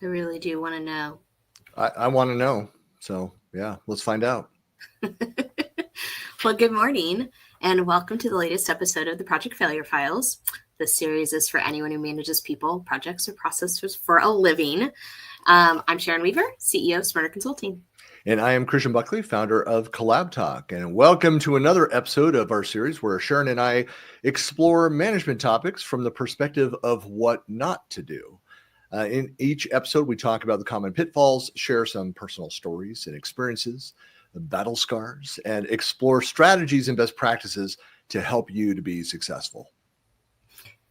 I really do want to know. I want to know. So, yeah, let's find out. Well, good morning, and welcome to the latest episode of the Project Failure Files. This series is for anyone who manages people, projects, or processes for a living. I'm Sharon Weaver, CEO of Smarter Consulting. And I am Christian Buckley, founder of Collab Talk. And welcome to another episode of our series where Sharon and I explore management topics from the perspective of what not to do. In each episode, we talk about the common pitfalls, share some personal stories and experiences, the battle scars, and explore strategies and best practices to help you to be successful.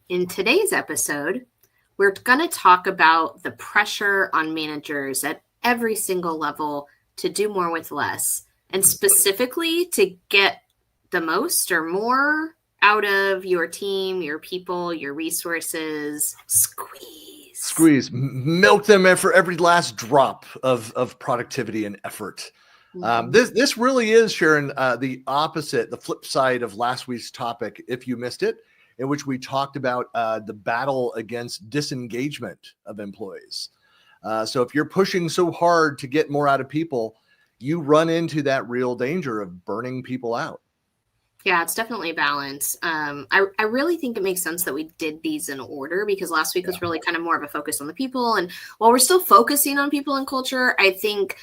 In today's episode, we're going to talk about the pressure on managers at every single level to do more with less, and specifically to get the most or more out of your team, your people, your resources. Squeeze, milk them for every last drop of productivity and effort. Mm-hmm. This really is, Sharon, the opposite, the flip side of last week's topic, if you missed it, in which we talked about the battle against disengagement of employees. So if you're pushing so hard to get more out of people, you run into that real danger of burning people out. Yeah, it's definitely a balance. I really think it makes sense that we did these in order, because last week was really kind of more of a focus on the people. And while we're still focusing on people and culture, I think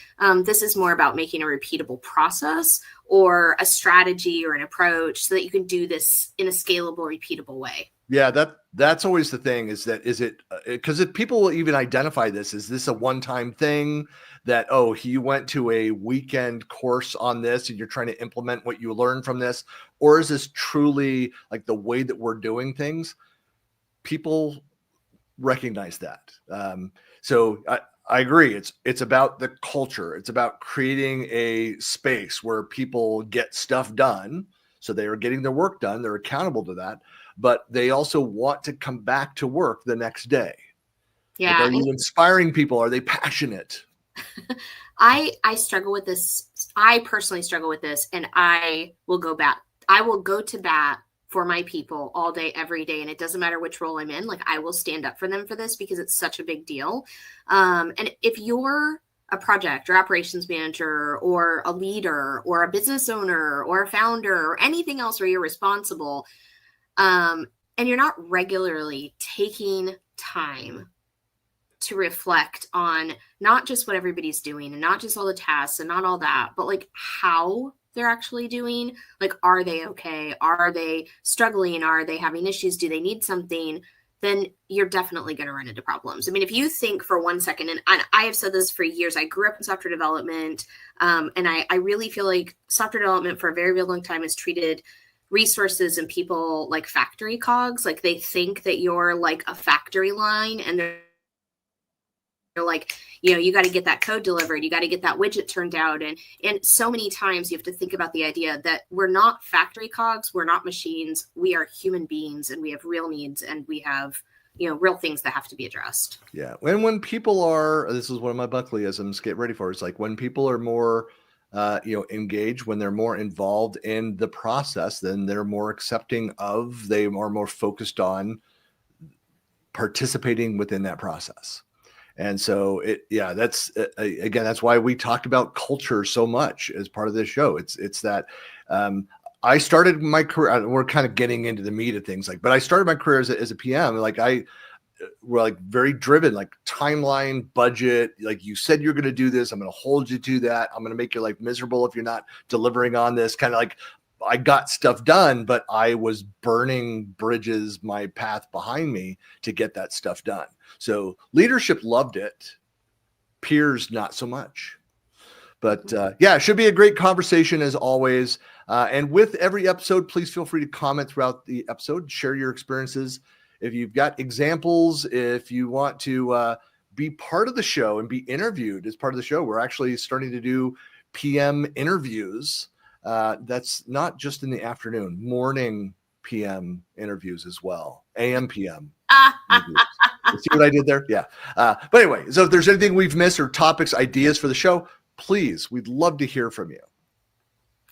this is more about making a repeatable process or a strategy or an approach so that you can do this in a scalable, repeatable way. Yeah, that's always the thing, is it because if people will even identify this, is this a one-time thing that, oh, he went to a weekend course on this and you're trying to implement what you learned from this? Or is this truly like the way that we're doing things? People recognize that. So I agree. It's about the culture. It's about creating a space where people get stuff done. So they are getting their work done. They're accountable to that. But they also want to come back to work the next day. Yeah. Like, are you inspiring people? Are they passionate? I struggle with this. I personally struggle with this, and I will go to bat for my people all day, every day. And it doesn't matter which role I'm in. Like, I will stand up for them for this because it's such a big deal. And if you're a project or operations manager or a leader or a business owner or a founder or anything else where you're responsible, and you're not regularly taking time to reflect on not just what everybody's doing and not just all the tasks and not all that, but like how they're actually doing. Like, are they okay? Are they struggling? Are they having issues? Do they need something? Then you're definitely going to run into problems. I mean, if you think for 1 second, and I have said this for years, I grew up in software development, and I really feel like software development for a very, very long time has treated resources and people like factory cogs. Like, they think that you're like a factory line, and they're like, you got to get that code delivered. You got to get that widget turned out. And so many times you have to think about the idea that we're not factory cogs. We're not machines. We are human beings, and we have real needs, and we have, real things that have to be addressed. Yeah. And when people are, this is one of my Buckleyisms, get ready for it. It's like when people are more, engaged, when they're more involved in the process, then they're more accepting of, they are more focused on participating within that process. And so that's again, that's why we talked about culture so much as part of this show. It's that I started my career, we're kind of getting into the meat of things, but I started my career as a PM. Like, we're like very driven, like timeline, budget. Like, you said you're going to do this, I'm going to hold you to that. I'm going to make your life miserable if you're not delivering on this. Kind of like, I got stuff done, but I was burning bridges, my path behind me, to get that stuff done. So leadership loved it. Peers, not so much. But it should be a great conversation as always. And with every episode, please feel free to comment throughout the episode, share your experiences. If you've got examples, if you want to be part of the show and be interviewed as part of the show, we're actually starting to do PM interviews. That's not just in the afternoon, morning PM interviews as well, AM, PM. You see what I did there? Yeah. But anyway, so if there's anything we've missed or topics, ideas for the show, please, we'd love to hear from you.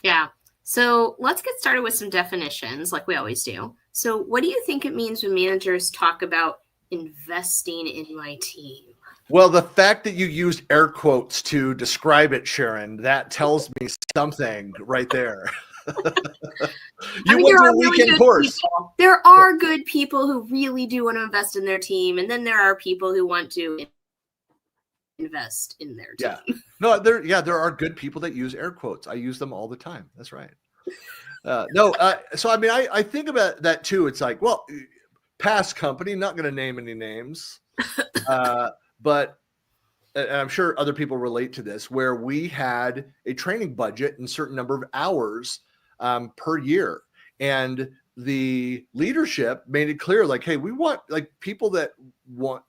Yeah. So let's get started with some definitions like we always do. So what do you think it means when managers talk about investing in my team. Well, the fact that you used air quotes to describe it, Sharon, that tells me something right there. You went to a weekend course. People. There are good people who really do want to invest in their team, and then there are people who want to invest in their team. Yeah. No, there are good people that use air quotes. I use them all the time. That's right. So I mean, I think about that too. It's like, well, past company, not going to name any names, but and I'm sure other people relate to this, where we had a training budget and certain number of hours per year, and the leadership made it clear, like, hey, we want like people that want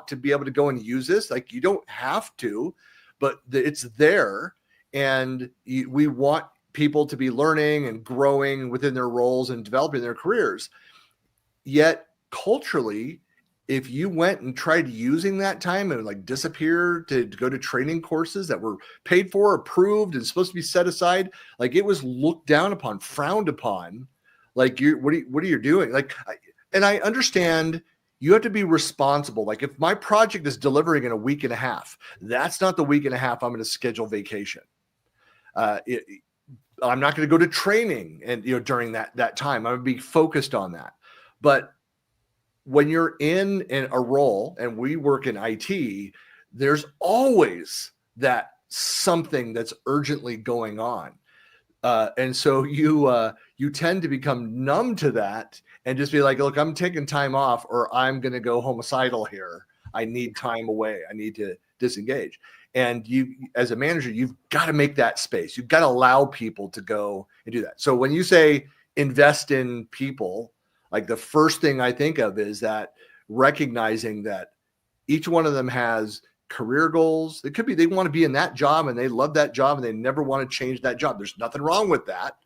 to be able to go and use this. Like, you don't have to, but it's there, and we want people to be learning and growing within their roles and developing their careers. Yet culturally, if you went and tried using that time and like disappear to go to training courses that were paid for, approved, and supposed to be set aside, like it was looked down upon, frowned upon. Like, what are you doing? Like, and I understand you have to be responsible. Like, if my project is delivering in a week and a half, that's not the week and a half I'm going to schedule vacation. I'm not going to go to training and during that time. I'm going to be focused on that. But when you're in a role, and we work in IT, there's always that something that's urgently going on. And so you tend to become numb to that and just be like, look, I'm taking time off, or I'm going to go homicidal here. I need time away. I need to disengage. And you, as a manager, you've got to make that space. You've got to allow people to go and do that. So when you say invest in people, like the first thing I think of is that recognizing that each one of them has career goals. It could be they want to be in that job and they love that job and they never want to change that job. There's nothing wrong with that.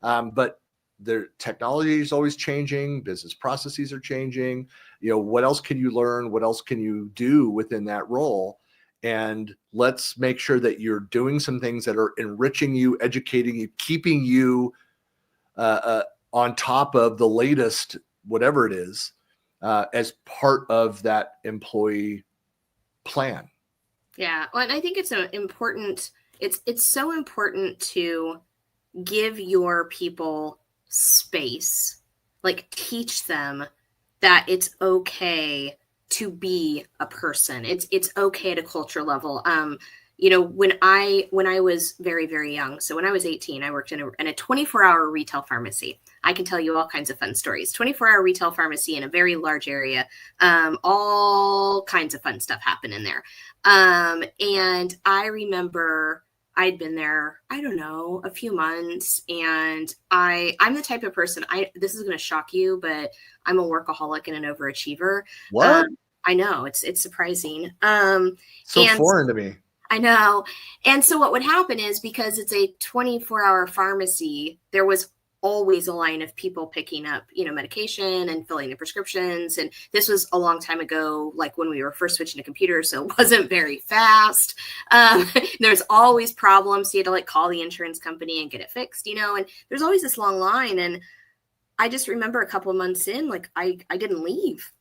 But their technology is always changing. Business processes are changing. What else can you learn? What else can you do within that role? And let's make sure that you're doing some things that are enriching you, educating you, keeping you on top of the latest, whatever it is, as part of that employee plan. Yeah. Well, and I think it's so important to give your people space, like teach them that it's okay to be a person. It's okay at a culture level. When I was very, very young, so when I was 18, I worked in a 24-hour retail pharmacy. I can tell you all kinds of fun stories. 24-hour retail pharmacy in a very large area. All kinds of fun stuff happen in there. And I remember I'd been there, I don't know, a few months, and I'm the type of person, this is going to shock you, but I'm a workaholic and an overachiever. What? I know, it's surprising. So foreign to me. I know. And so what would happen is, because it's a 24-hour pharmacy, there was always a line of people picking up, medication and filling the prescriptions. And this was a long time ago, like when we were first switching to computers, so it wasn't very fast. There's always problems. You had to call the insurance company and get it fixed, and there's always this long line. And I just remember a couple of months in, I didn't leave.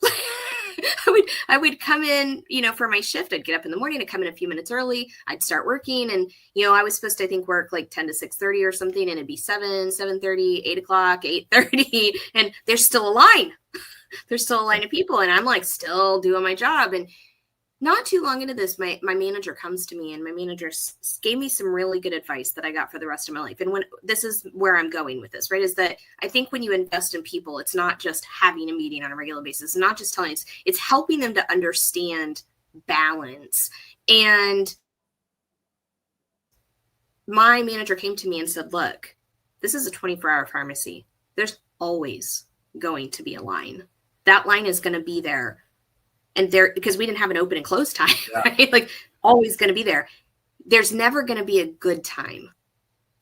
I would come in, for my shift. I'd get up in the morning, I'd come in a few minutes early. I'd start working. And, I was supposed to, I think, work 10 to 6:30 or something. And it'd be 7:30, 8 o'clock, 8:30. And there's still a line. There's still a line of people. And I'm still doing my job. And not too long into this, my manager comes to me, and my manager gave me some really good advice that I got for the rest of my life. And this is where I'm going with this, right? Is that I think when you invest in people, it's not just having a meeting on a regular basis, it's not just telling, it's helping them to understand balance. And my manager came to me and said, look, this is a 24-hour pharmacy. There's always going to be a line. That line is going to be there. And because we didn't have an open and close time, right? Always going to be there. There's never going to be a good time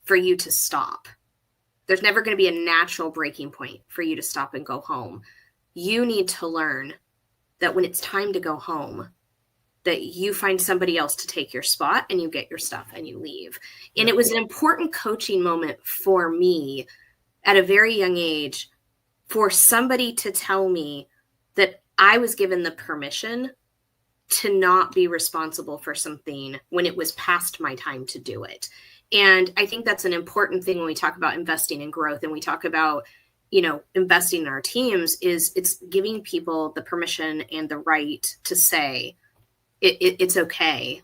for you to stop. There's never going to be a natural breaking point for you to stop and go home. You need to learn that when it's time to go home, that you find somebody else to take your spot and you get your stuff and you leave. And it was an important coaching moment for me at a very young age, for somebody to tell me that I was given the permission to not be responsible for something when it was past my time to do it. And I think that's an important thing when we talk about investing in growth and we talk about, investing in our teams, is it's giving people the permission and the right to say it's okay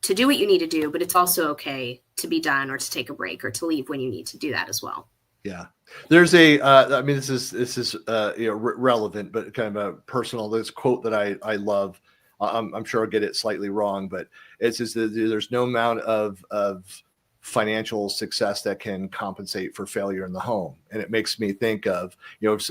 to do what you need to do, but it's also okay to be done or to take a break or to leave when you need to do that as well. Yeah. There's this is relevant, but kind of a personal, this quote that I love. I'm sure I'll get it slightly wrong, but it's just that there's no amount of financial success that can compensate for failure in the home. And it makes me think of,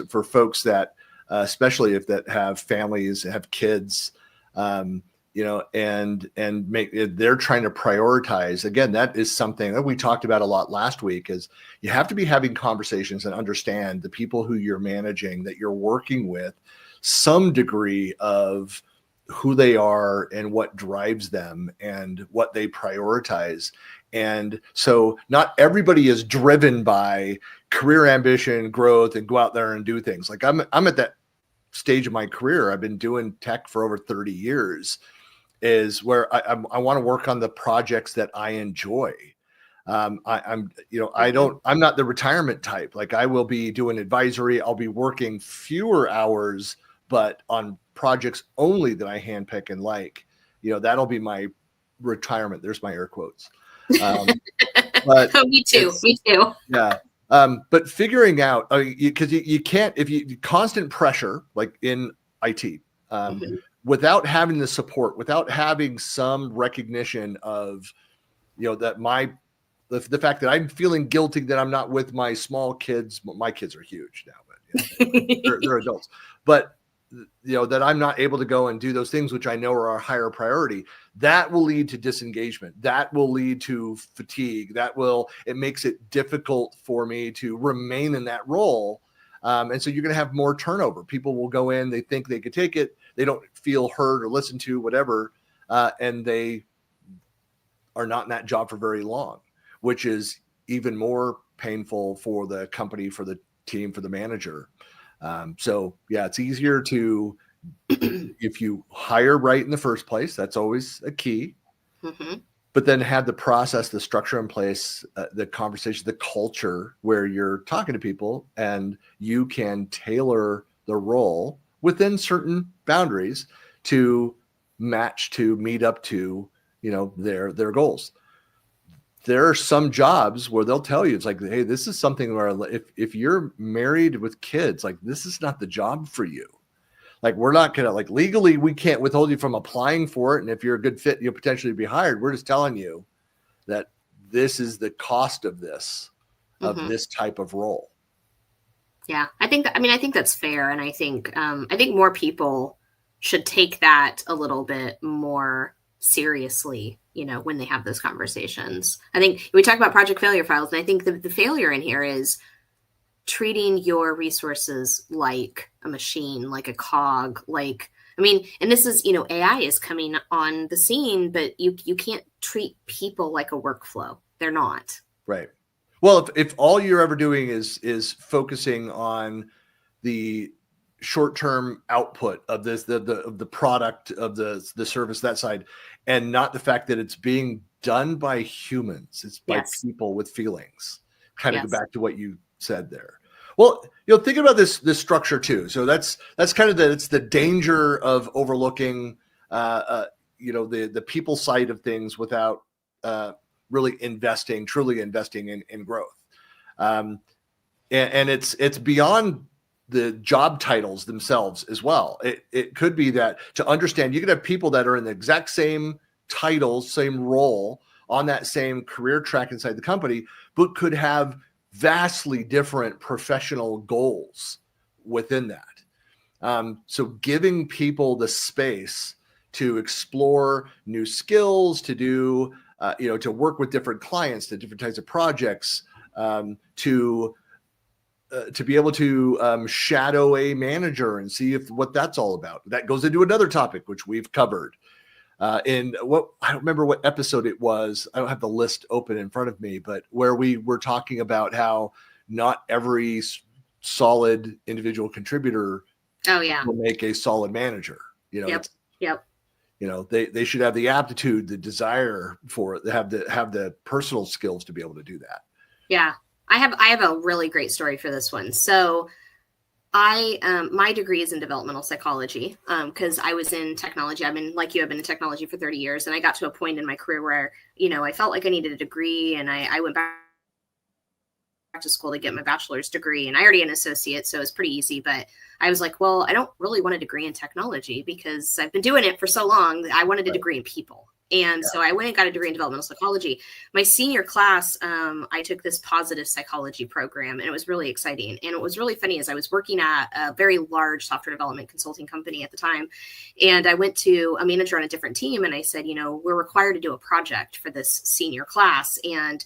for folks that, especially if that have families, have kids, and they're trying to prioritize. Again, that is something that we talked about a lot last week, is you have to be having conversations and understand the people who you're managing, that you're working with, some degree of who they are and what drives them and what they prioritize. And so not everybody is driven by career ambition, growth, and go out there and do things. Like I'm at that stage of my career. I've been doing tech for over 30 years, is where I want to work on the projects that I enjoy. I'm not the retirement type. Like I will be doing advisory. I'll be working fewer hours, but on projects only that I handpick and like, that'll be my retirement. There's my air quotes. But me too. Yeah. But figuring out, because you can't, if you constant pressure, like in IT, without having the support, without having some recognition of, that the fact that I'm feeling guilty that I'm not with my small kids. My kids are huge now, but they're adults, but that I'm not able to go and do those things, which I know are our higher priority, that will lead to disengagement. That will lead to fatigue. It makes it difficult for me to remain in that role. And so you're going to have more turnover. People will go in, they think they could take it. They don't feel heard or listened to, whatever. And they are not in that job for very long, which is even more painful for the company, for the team, for the manager. So yeah, it's easier to, if you hire right in the first place, that's always a key, but then have the process, the structure in place, the conversation, the culture where you're talking to people and you can tailor the role within certain boundaries to meet up to, their goals. There are some jobs where they'll tell you, it's like, hey, this is something where if you're married with kids, like this is not the job for you. Like we're not going to, like legally, we can't withhold you from applying for it. And if you're a good fit, you'll potentially be hired. We're just telling you that this is the cost of this, of this type of role. Yeah, I think that's fair. And I think more people should take that a little bit more seriously, when they have those conversations. I think we talk about project failure files, and I think the failure in here is treating your resources like a machine, like a cog, and this is, AI is coming on the scene, but you can't treat people like a workflow. They're not. Right. Well, if all you're ever doing is focusing on the short-term output of this, the product of the service, that side, and not the fact that it's being done by humans, it's by people with feelings, kind of go back to what you said there. Well, think about this structure too. So that's kind of it's the danger of overlooking, the people side of things without really truly investing in growth. And it's beyond the job titles themselves as well. It could be that, to understand, you could have people that are in the exact same titles, same role on that same career track inside the company, but could have vastly different professional goals within that. So giving people the space to explore new skills, to do, to work with different clients, to different types of projects, to be able to shadow a manager and see what that's all about. That goes into another topic, which we've covered. I don't remember what episode it was. I don't have the list open in front of me, but where we were talking about how not every solid individual contributor Oh yeah. will make a solid manager. Yep. Yep. They should have the aptitude, the desire for it. They have the personal skills to be able to do that. Yeah. I have a really great story for this one. So my degree is in developmental psychology, because I was in technology. I've been in technology for 30 years. And I got to a point in my career where, I felt like I needed a degree, and I went back to school to get my bachelor's degree, and I already had an associate, so it was pretty easy. But I was like, well, I don't really want a degree in technology because I've been doing it for so long. I wanted a degree in people. And so I went and got a degree in developmental psychology. My senior class, I took this positive psychology program, and it was really exciting. And it was really funny as I was working at a very large software development consulting company at the time. And I went to a manager on a different team, and I said, we're required to do a project for this senior class. And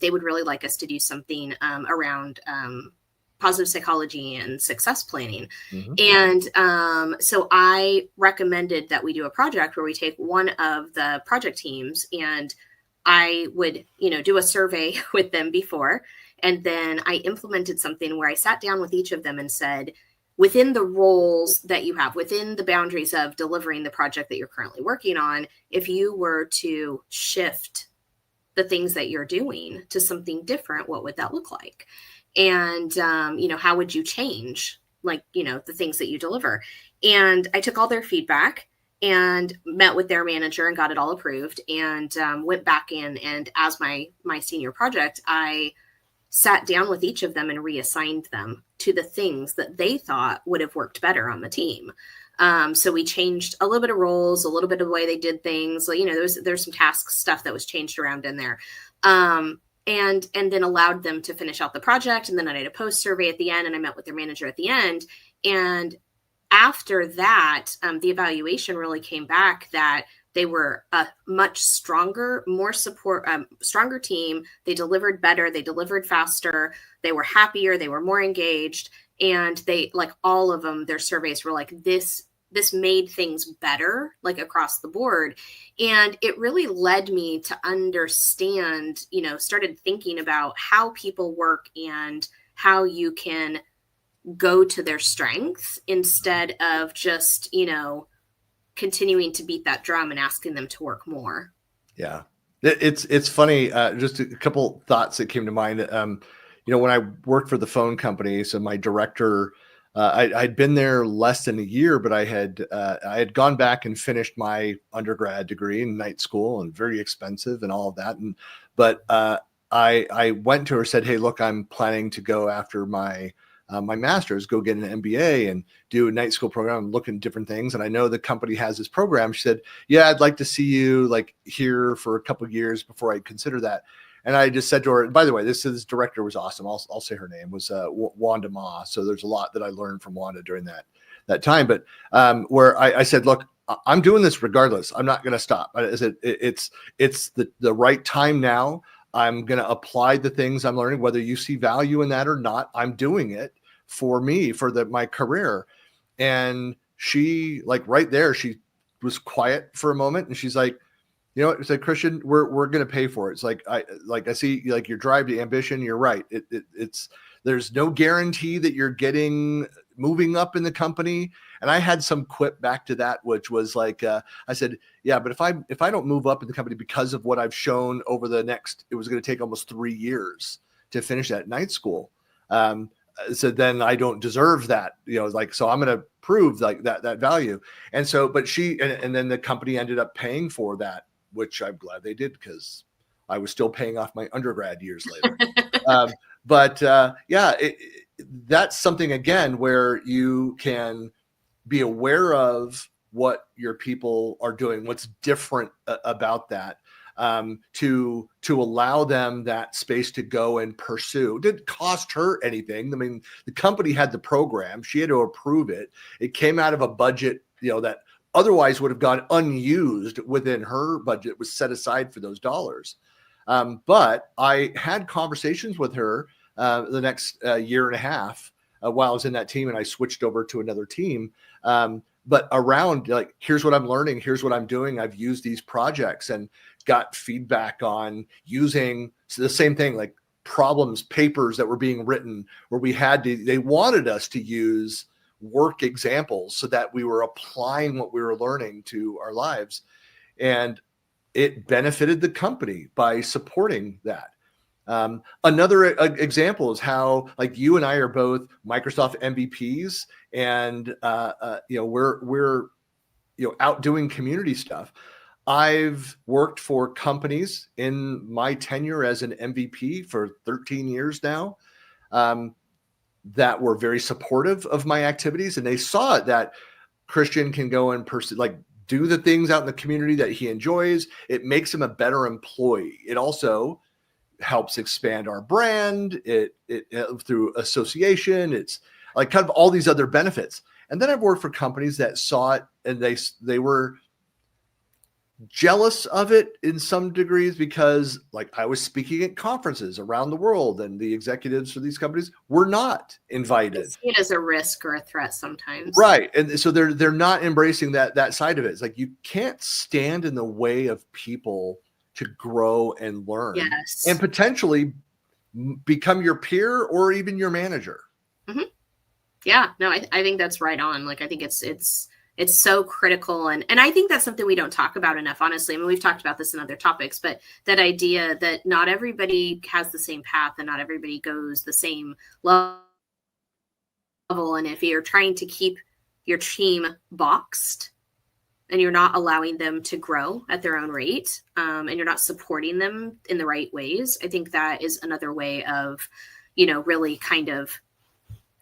they would really like us to do something around positive psychology and success planning. Mm-hmm. And so I recommended that we do a project where we take one of the project teams, and I would, do a survey with them before. And then I implemented something where I sat down with each of them and said, within the roles that you have, within the boundaries of delivering the project that you're currently working on, if you were to shift the things that you're doing to something different, what would that look like? And, how would you change, the things that you deliver? And I took all their feedback and met with their manager and got it all approved, and went back in. And as my senior project, I sat down with each of them and reassigned them to the things that they thought would have worked better on the team. So we changed a little bit of roles, a little bit of the way they did things. There's some task stuff that was changed around in there. And then allowed them to finish out the project. And then I did a post survey at the end, and I met with their manager at the end. And after that, the evaluation really came back that they were a much stronger, more support, stronger team. They delivered better. They delivered faster. They were happier. They were more engaged. And they, all of them, their surveys were like, this made things better, across the board. And it really led me to understand, started thinking about how people work and how you can go to their strengths instead of just, continuing to beat that drum and asking them to work more. Yeah. It's funny. Just a couple thoughts that came to mind. When I worked for the phone company, so my director, I'd been there less than a year, but I had gone back and finished my undergrad degree in night school, and very expensive and all of that. But I went to her and said, hey, look, I'm planning to go after my master's, go get an MBA and do a night school program. I'm looking at different things. And I know the company has this program. She said, yeah, I'd like to see you here for a couple of years before I consider that. And I just said to her, and by the way, this director was awesome. I'll say her name was Wanda Ma. So there's a lot that I learned from Wanda during that time. But where I said, look, I'm doing this regardless. I'm not going to stop. I said, it's the right time now. I'm going to apply the things I'm learning, whether you see value in that or not. I'm doing it for me, for my career. And she, right there, she was quiet for a moment, and she's like, it's like, Christian, we're going to pay for it. It's I see your drive to ambition. You're right. There's no guarantee that you're moving up in the company. And I had some quip back to that, which was I said, yeah, but if I don't move up in the company because of what I've shown over it was going to take almost 3 years to finish that night school. So then I don't deserve that, so I'm going to prove that value. And so, but and then the company ended up paying for that, which I'm glad they did, because I was still paying off my undergrad years later. That's something, again, where you can be aware of what your people are doing, what's different about that, to allow them that space to go and pursue. It didn't cost her anything. I mean, the company had the program. She had to approve it. It came out of a budget, that otherwise would have gone unused within her budget, was set aside for those dollars. But I had conversations with her the next year and a half while I was in that team, and I switched over to another team. But around here's what I'm learning, here's what I'm doing. I've used these projects and got feedback on using the same thing, papers that were being written where they wanted us to use work examples so that we were applying what we were learning to our lives. And it benefited the company by supporting that. Another example is how, like, you and I are both Microsoft MVPs, and we're out doing community stuff. I've worked for companies in my tenure as an MVP for 13 years now, that were very supportive of my activities, and they saw it that Christian can go and do the things out in the community that he enjoys. It makes him a better employee. It also helps expand our brand. It through association. It's like kind of all these other benefits. And then I've worked for companies that saw it, and they were jealous of it in some degrees, because like I was speaking at conferences around the world, and the executives for these companies were not invited. They see it as a risk or a threat sometimes. Right. And so they're not embracing that side of it. It's like, you can't stand in the way of people to grow and learn, yes, and potentially become your peer or even your manager. Mm-hmm. Yeah, no, I think that's right on. Like, I think it's so critical. And I think that's something we don't talk about enough, honestly. I mean, we've talked about this in other topics, but that idea that not everybody has the same path and not everybody goes the same level. And if you're trying to keep your team boxed and you're not allowing them to grow at their own rate, and you're not supporting them in the right ways, I think that is another way of, really kind of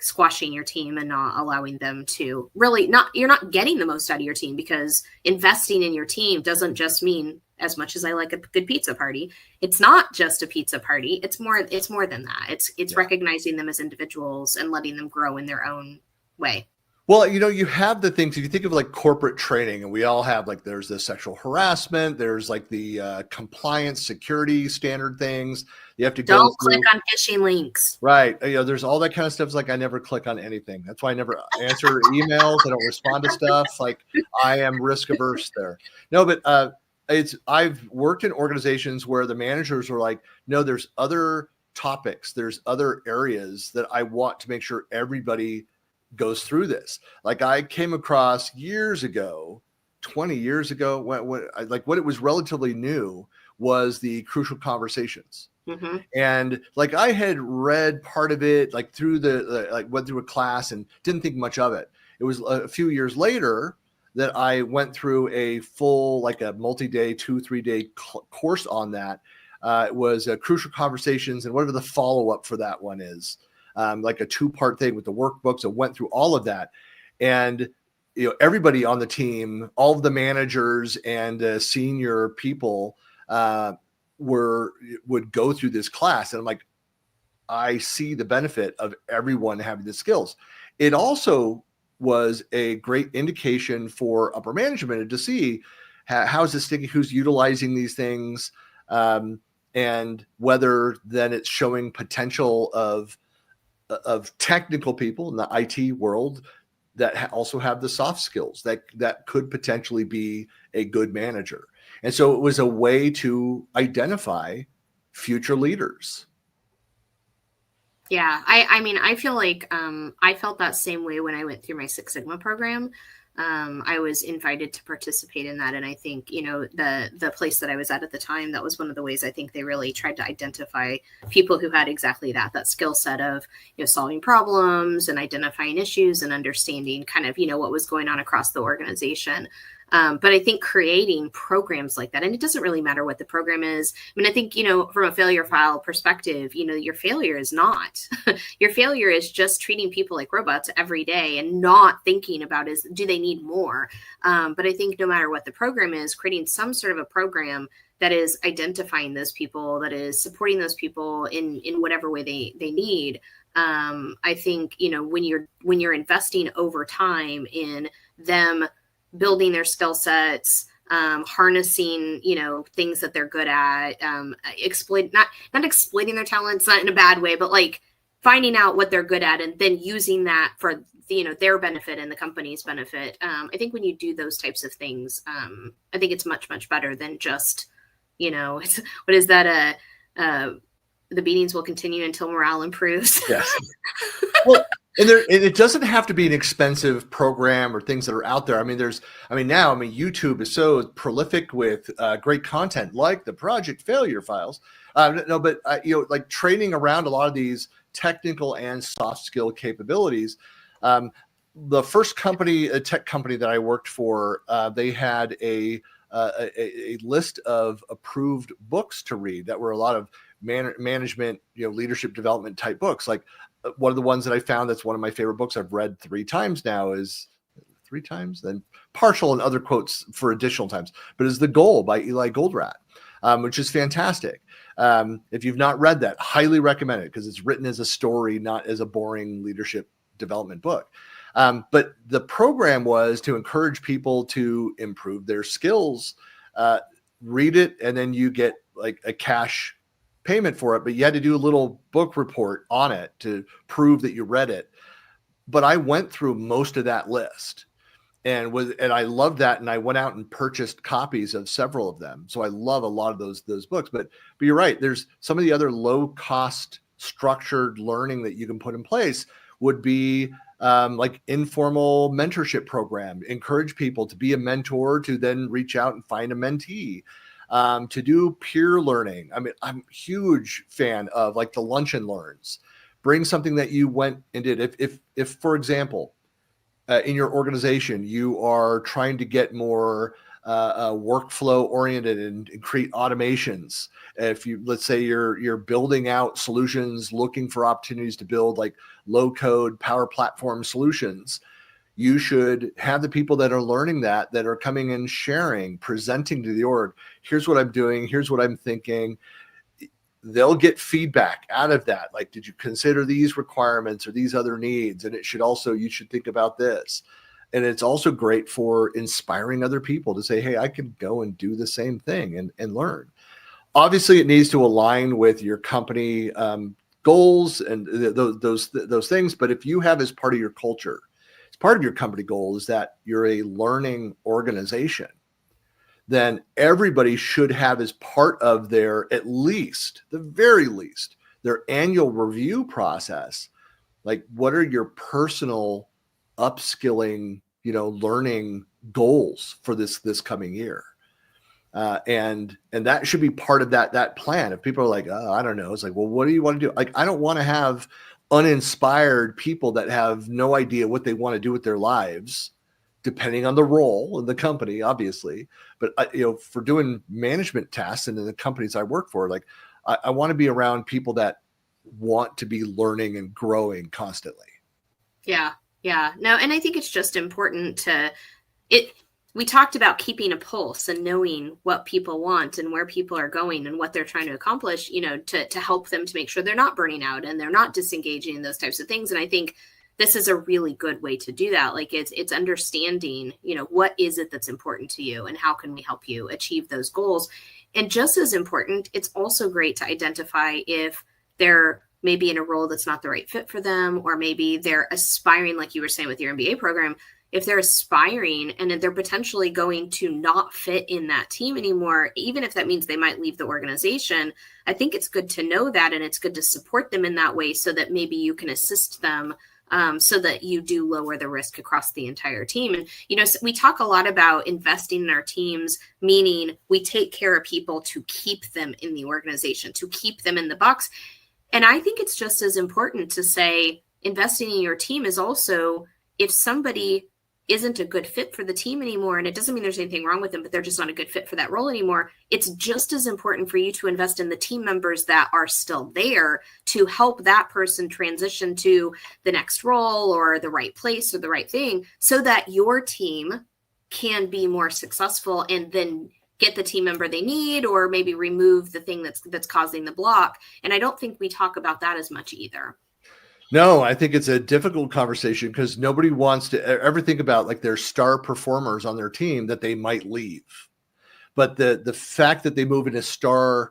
squashing your team and not allowing them to really you're not getting the most out of your team, because investing in your team doesn't just mean, as much as I like a good pizza party, it's not just a pizza party. It's more than that. It's recognizing them as individuals and letting them grow in their own way. Well, you have the things, if you think of like corporate training, and we all have, like, there's the sexual harassment, there's like the compliance security standard things you have to go Don't through. click on phishing links. Right. There's all that kind of stuff. It's like, I never click on anything. That's why I never answer emails. I don't respond to stuff. Like, I am risk averse there. No, but I've worked in organizations where the managers were like, no, there's other topics, there's other areas that I want to make sure everybody goes through this. Like, I came across years ago, 20 years ago, when it was relatively new, was the crucial conversations. Mm-hmm. And like, I had read part of it, like through went through a class and didn't think much of it. It was a few years later that I went through a full, like a multi-day, 2-3 day course on that. It was crucial conversations and whatever the follow-up for that one is. Like a 2-part thing with the workbooks. I went through all of that, and everybody on the team, all of the managers and senior people would go through this class, and I'm like, I see the benefit of everyone having the skills. It also was a great indication for upper management to see how's this thinking, who's utilizing these things, and whether then it's showing potential of technical people in the IT world that also have the soft skills that could potentially be a good manager. And so it was a way to identify future leaders. Yeah, I mean, I feel like I felt that same way when I went through my Six Sigma program. I was invited to participate in that. And I think, the place that I was at the time, that was one of the ways I think they really tried to identify people who had exactly that skill set of, solving problems and identifying issues and understanding kind of, what was going on across the organization. But I think creating programs like that, and it doesn't really matter what the program is. I mean, I think, from a failure file perspective, your failure is not, your failure is just treating people like robots every day and not thinking about do they need more? But I think no matter what the program is, creating some sort of a program that is identifying those people, that is supporting those people in whatever way they need. I think, when you're investing over time in them building their skill sets, harnessing, things that they're good at, not exploiting their talents, not in a bad way, but like finding out what they're good at and then using that for, their benefit and the company's benefit. I think when you do those types of things, I think it's much, much better than just, what is that? The beatings will continue until morale improves. Yes. Well, And it doesn't have to be an expensive program or things that are out there. YouTube is so prolific with great content like the Project Failure Files. Like training around a lot of these technical and soft skill capabilities. The first company, a tech company that I worked for, they had a list of approved books to read that were a lot of management, leadership development type books. Like one of the ones that I found that's one of my favorite books I've read 3 times now is 3 times, then partial and other quotes for additional times, but is The Goal by Eli Goldratt, which is fantastic. If you've not read that, highly recommend it because it's written as a story, not as a boring leadership development book. But the program was to encourage people to improve their skills, read it, and then you get like a cash payment for it, but you had to do a little book report on it to prove that you read it. But I went through most of that list and I loved that. And I went out and purchased copies of several of them. So I love a lot of those books, but you're right. There's some of the other low cost structured learning that you can put in place would be like informal mentorship program, encourage people to be a mentor, to then reach out and find a mentee. To do peer learning. I mean, I'm a huge fan of like the lunch and learns. Bring something that you went and did. If for example, in your organization, you are trying to get more workflow oriented and create automations. Let's say you're building out solutions, looking for opportunities to build like low code power platform solutions, you should have the people that are learning that are coming and sharing, presenting to the org. Here's what I'm doing. Here's what I'm thinking. They'll get feedback out of that. Like, did you consider these requirements or these other needs? And you should think about this. And it's also great for inspiring other people to say, hey, I can go and do the same thing and learn. Obviously, it needs to align with your company goals and those things. But if you have as part of your culture, part of your company goal is that you're a learning organization, then everybody should have as part of their, at least, the very least, their annual review process, like what are your personal upskilling, learning goals for this coming year? And that should be part of that plan. If people are like, oh, I don't know, it's like, well, what do you want to do? Like, I don't want to have uninspired people that have no idea what they want to do with their lives, depending on the role in the company, obviously. But for doing management tasks and in the companies I work for, like I want to be around people that want to be learning and growing constantly. Yeah. No, and I think it's just important we talked about keeping a pulse and knowing what people want and where people are going and what they're trying to accomplish, to help them to make sure they're not burning out and they're not disengaging and those types of things. And I think this is a really good way to do that. Like it's understanding, what is it that's important to you and how can we help you achieve those goals? And just as important, it's also great to identify if they're maybe in a role that's not the right fit for them, or maybe they're aspiring, like you were saying with your MBA program, if they're aspiring and they're potentially going to not fit in that team anymore, even if that means they might leave the organization, I think it's good to know that, and it's good to support them in that way so that maybe you can assist them so that you do lower the risk across the entire team. And, we talk a lot about investing in our teams, meaning we take care of people to keep them in the organization, to keep them in the box. And I think it's just as important to say investing in your team is also, if somebody isn't a good fit for the team anymore, and it doesn't mean there's anything wrong with them, but they're just not a good fit for that role anymore, it's just as important for you to invest in the team members that are still there to help that person transition to the next role or the right place or the right thing, so that your team can be more successful and then get the team member they need, or maybe remove the thing that's causing the block. And I don't think we talk about that as much either. No, I think it's a difficult conversation because nobody wants to ever think about like their star performers on their team that they might leave. But the fact that they move into star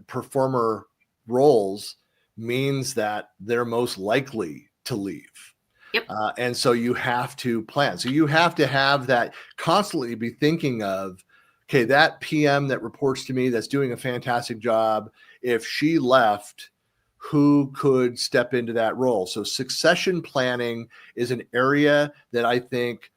performer roles means that they're most likely to leave. Yep. And so you have to plan. So you have to have that constantly be thinking of, okay, that PM that reports to me that's doing a fantastic job, if she left, who could step into that role. So succession planning is an area that I think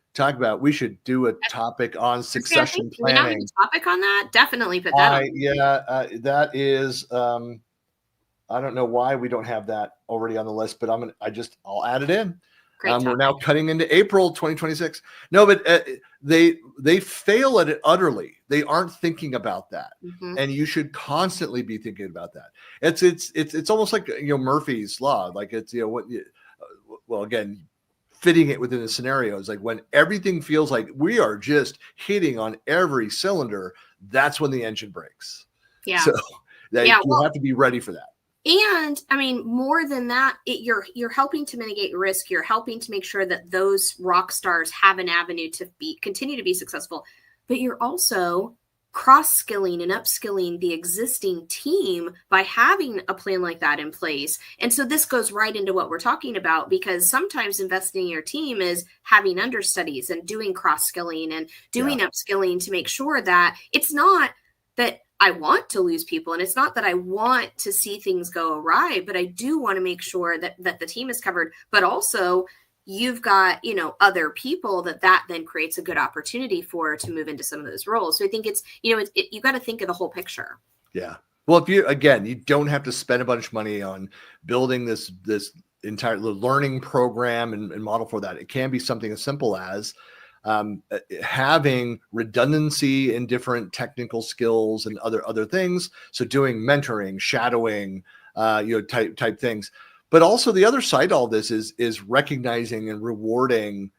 we should do a topic on succession Do we not have planning. a topic on that? Definitely put that on. That is, I don't know why we don't have that already on the list, but I'll add it in. We're now cutting into April 2026. No, but they fail at it utterly. They aren't thinking about that, and you should constantly be thinking about that. It's almost like Murphy's law. Like it's well, again, fitting it within the scenario is like when everything feels like we are just hitting on every cylinder. That's when the engine breaks. Yeah. So you have to be ready for that. And I mean, more than that, you're helping to mitigate risk. You're helping to make sure that those rock stars have an avenue to continue to be successful. But you're also cross-skilling and upskilling the existing team by having a plan like that in place. And so this goes right into what we're talking about, because sometimes investing in your team is having understudies and doing cross-skilling and doing upskilling to make sure that it's not that I want to lose people, and it's not that I want to see things go awry, but I do want to make sure that the team is covered, but also you've got, other people that then creates a good opportunity for to move into some of those roles. So I think it's, you got to think of the whole picture. Yeah. Well, you don't have to spend a bunch of money on building this entire learning program and model for that. It can be something as simple as having redundancy in different technical skills and other things. So doing mentoring, shadowing, type things. But also the other side of all this is recognizing and rewarding,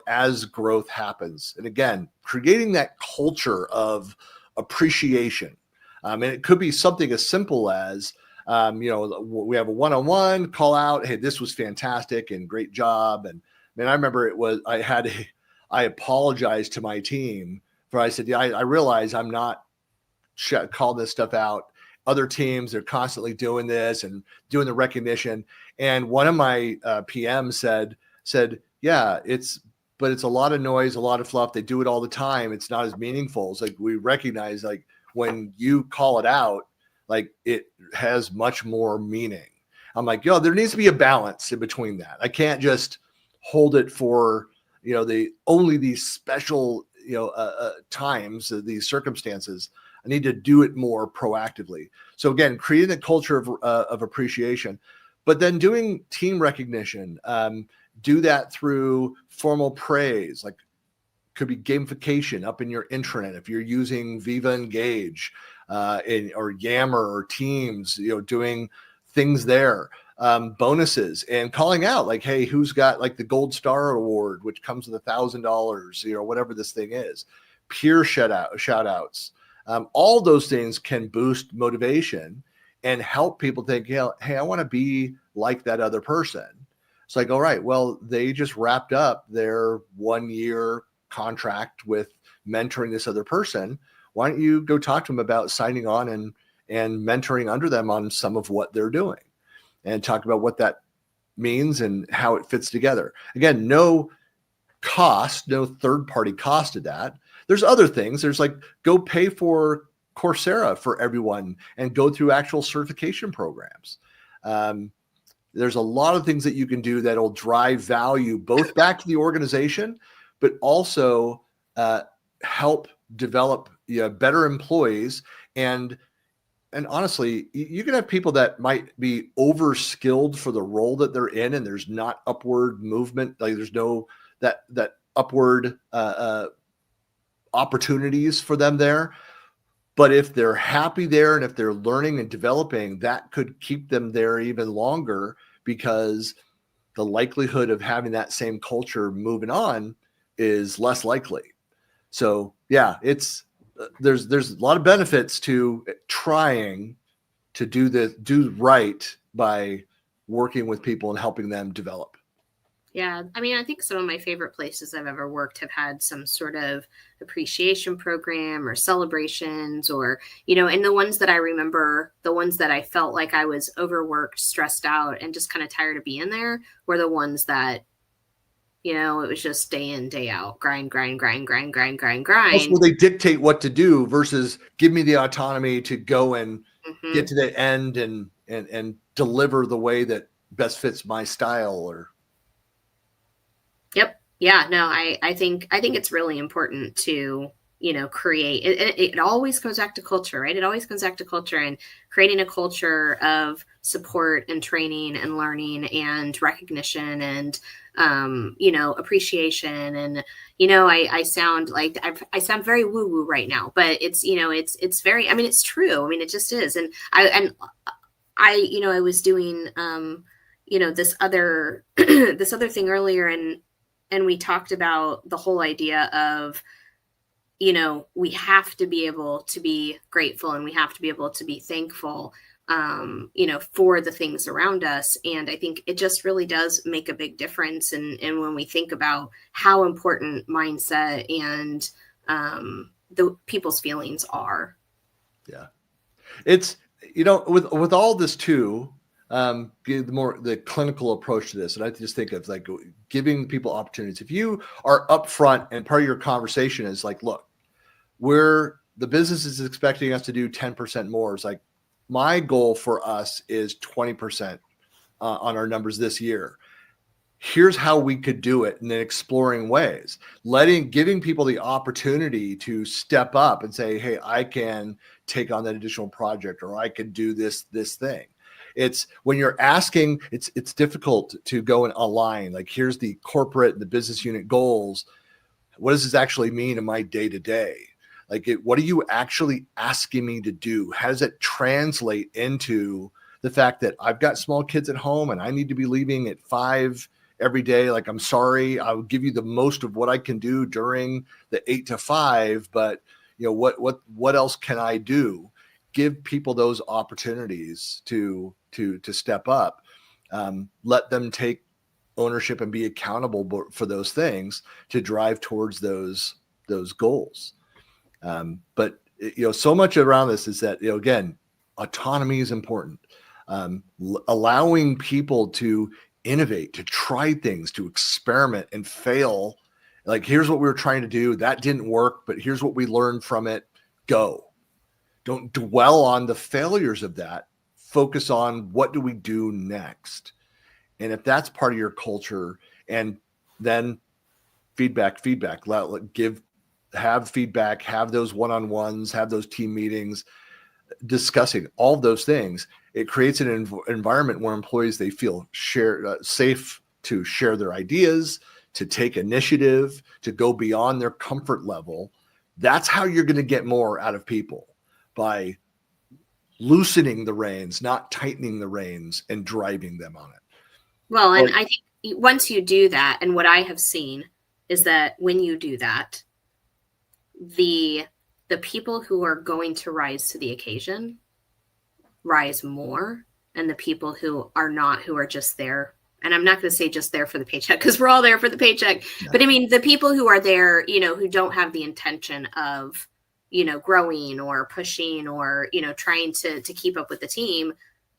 as growth happens. And again, creating that culture of appreciation. And it could be something as simple as, we have a one-on-one call out. Hey, this was fantastic and great job. And I remember I apologized to my team I said, I realize I'm not calling this stuff out. Other teams, they're constantly doing this and doing the recognition. And one of my PMs said, yeah, it's a lot of noise, a lot of fluff. They do it all the time. It's not as meaningful. It's like, we recognize, like, when you call it out, like, it has much more meaning. I'm like, there needs to be a balance in between that. I can't just hold it for, only these special, times, these circumstances. I need to do it more proactively. So again, creating a culture of appreciation, but then doing team recognition, do that through formal praise, like could be gamification up in your intranet. If you're using Viva Engage, or Yammer or Teams, doing things there. Bonuses and calling out, like, hey, who's got like the Gold Star Award, which comes with $1,000, whatever this thing is. Peer shout outs. All those things can boost motivation and help people think, hey, I want to be like that other person. It's like, all right, well, they just wrapped up their 1-year contract with mentoring this other person. Why don't you go talk to them about signing on and mentoring under them on some of what they're doing, and talk about what that means and how it fits together. Again, no third-party cost to that. There's other things. There's like, go pay for Coursera for everyone and go through actual certification programs. There's a lot of things that you can do that'll drive value both back to the organization, but also help develop better employees. And honestly, you can have people that might be over-skilled for the role that they're in, and there's not upward movement. Like, there's no that upward opportunities for them there. But if they're happy there and if they're learning and developing, that could keep them there even longer, because the likelihood of having that same culture moving on is less likely. So yeah, there's a lot of benefits to trying to do right by working with people and helping them develop. Yeah. I mean, I think some of my favorite places I've ever worked have had some sort of appreciation program or celebrations, or, and the ones that I remember, the ones that I felt like I was overworked, stressed out, and just kind of tired of being there, were the ones that, it was just day in, day out, grind. Also, they dictate what to do versus give me the autonomy to go and get to the end and and deliver the way that best fits my style. Or Yep. Yeah, no, I think it's really important to, create it always comes back to culture, right? It always comes back to culture, and creating a culture of support and training and learning and recognition and appreciation. And I sound like I sound very woo woo right now, but it's it's very, I mean, it's true. I mean, it just is. And I was doing this other this other thing earlier, and we talked about the whole idea of, we have to be able to be grateful, and we have to be able to be thankful, for the things around us. And I think it just really does make a big difference. And when we think about how important mindset and the people's feelings are. Yeah. It's, with all this too, the clinical approach to this. And I just think of like giving people opportunities. If you are upfront and part of your conversation is like, look, the business is expecting us to do 10% more. It's like, my goal for us is 20% on our numbers this year. Here's how we could do it. And then exploring ways, giving people the opportunity to step up and say, hey, I can take on that additional project, or I could do this thing. It's when you're asking, it's difficult to go and align. Like, here's the corporate and the business unit goals. What does this actually mean in my day to day? Like, what are you actually asking me to do? How does it translate into the fact that I've got small kids at home and I need to be leaving at 5 every day? Like, I'm sorry, I'll give you the most of what I can do during the 8 to 5, but what else can I do? Give people those opportunities to step up. Let them take ownership and be accountable for those things to drive towards those goals. But so much around this is that, again, autonomy is important. Allowing people to innovate, to try things, to experiment and fail. Like, here's what we were trying to do. That didn't work, but here's what we learned from it. Go. Don't dwell on the failures of that. Focus on what do we do next. And if that's part of your culture, and then feedback, have feedback, have those one-on-ones, have those team meetings, discussing all those things, it creates an environment where employees, they feel safe to share their ideas, to take initiative, to go beyond their comfort level. That's how you're going to get more out of people, by loosening the reins, not tightening the reins, and driving them on it. Well, and I think once you do that, and what I have seen is that when you do that, the people who are going to rise to the occasion rise more, and the people who are not, who are just there, and I'm not going to say just there for the paycheck, because we're all there for the paycheck, yeah. But I mean, the people who are there, who don't have the intention of, growing or pushing or, trying to keep up with the team,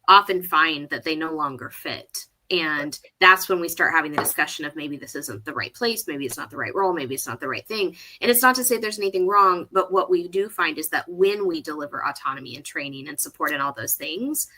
often find that they no longer fit. And that's when we start having the discussion of, maybe this isn't the right place, maybe it's not the right role, maybe it's not the right thing. And it's not to say there's anything wrong, but what we do find is that when we deliver autonomy and training and support and all those things,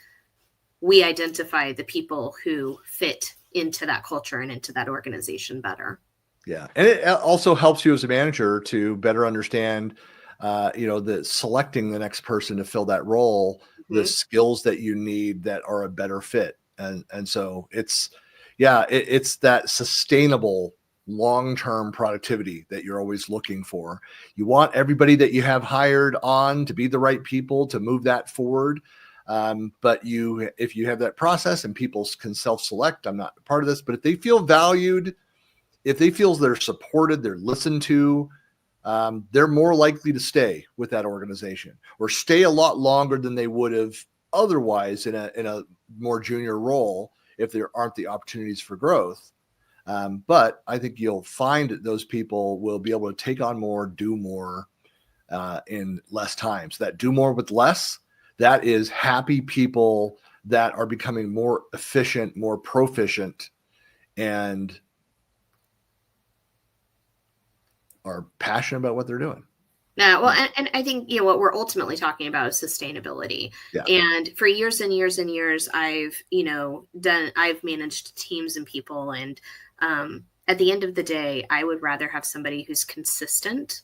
we identify the people who fit into that culture and into that organization better. Yeah. And it also helps you as a manager to better understand, the selecting the next person to fill that role, mm-hmm. the skills that you need that are a better fit. And so it's that sustainable long-term productivity that you're always looking for. You want everybody that you have hired on to be the right people to move that forward. But if you have that process and people can self-select, I'm not part of this, but if they feel valued, if they feel they're supported, they're listened to, they're more likely to stay with that organization, or stay a lot longer than they would have otherwise in a more junior role, if there aren't the opportunities for growth. But I think you'll find that those people will be able to take on more, do more in less time. So that do more with less, that is happy people that are becoming more efficient, more proficient, and are passionate about what they're doing. No, well, and I think, what we're ultimately talking about is sustainability. Yeah. And for years and years and years, I've managed teams and people. And at the end of the day, I would rather have somebody who's consistent,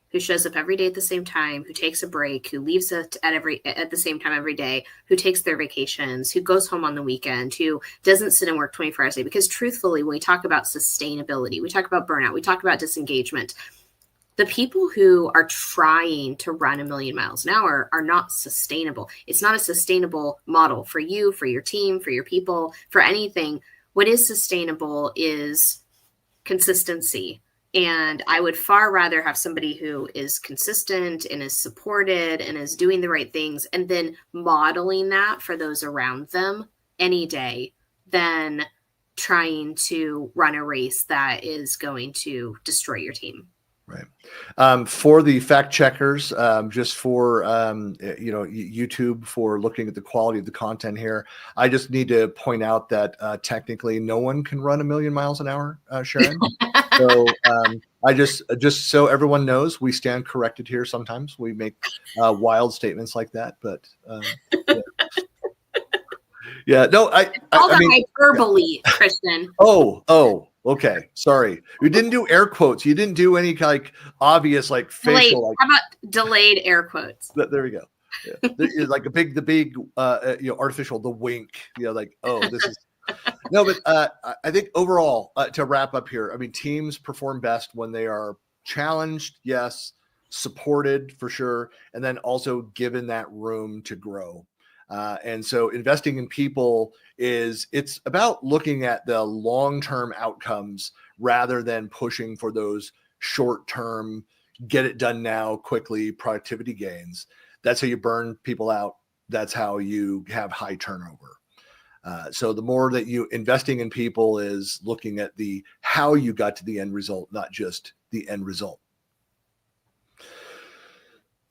who shows up every day at the same time, who takes a break, who leaves at the same time every day, who takes their vacations, who goes home on the weekend, who doesn't sit and work 24 hours a day. Because truthfully, when we talk about sustainability, we talk about burnout, we talk about disengagement. The people who are trying to run 1,000,000 miles an hour are not sustainable. It's not a sustainable model for you, for your team, for your people, for anything. What is sustainable is consistency. And I would far rather have somebody who is consistent and is supported and is doing the right things and then modeling that for those around them any day than trying to run a race that is going to destroy your team. Right. For the fact checkers, just for, YouTube, for looking at the quality of the content here, I just need to point out that technically no one can run 1,000,000 miles an hour, Sharon. So I just so everyone knows, we stand corrected here. Sometimes we make wild statements like that, but yeah, no, I mean, hyperbole, yeah. Christian. Oh, okay. Sorry. You didn't do air quotes. You didn't do any like obvious like facial. How about delayed air quotes? There we go. Yeah. Like the big artificial, the wink. Like, oh, this is no, but I think overall, to wrap up here, I mean, teams perform best when they are challenged, yes, supported for sure, and then also given that room to grow. And so investing in people it's about looking at the long-term outcomes rather than pushing for those short-term, get it done now quickly productivity gains. That's how you burn people out. That's how you have high turnover. So the more that you investing in people is looking at how you got to the end result, not just the end result.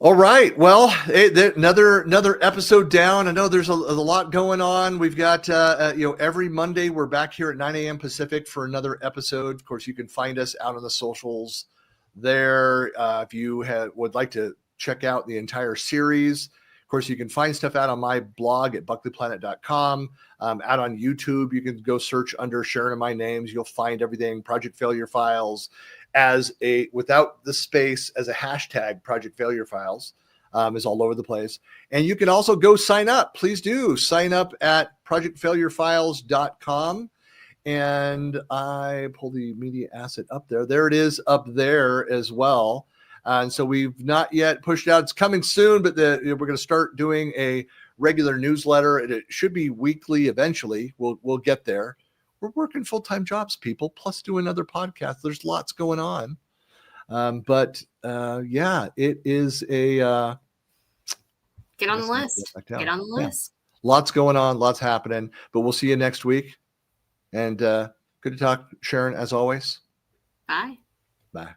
All right. Well, another episode down. I know there's a lot going on. We've got, every Monday we're back here at 9 a.m. Pacific for another episode. Of course, you can find us out on the socials there. If you would like to check out the entire series, of course, you can find stuff out on my blog at buckleyplanet.com. Out on YouTube, you can go search under Sharon and my names. You'll find everything, Project Failure Files, without the space, as a hashtag. Project Failure Files is all over the place. And you can also go sign up. Please do sign up at projectfailurefiles.com. And I pull the media asset up there. There it is up there as well. And so we've not yet pushed out. It's coming soon, but we're going to start doing a regular newsletter. It should be weekly eventually. We'll get there. We're working full-time jobs, people, plus do another podcast. There's lots going on. It is a... Get on the list. Get on the list. Lots going on, lots happening. But we'll see you next week. And good to talk, Sharon, as always. Bye. Bye.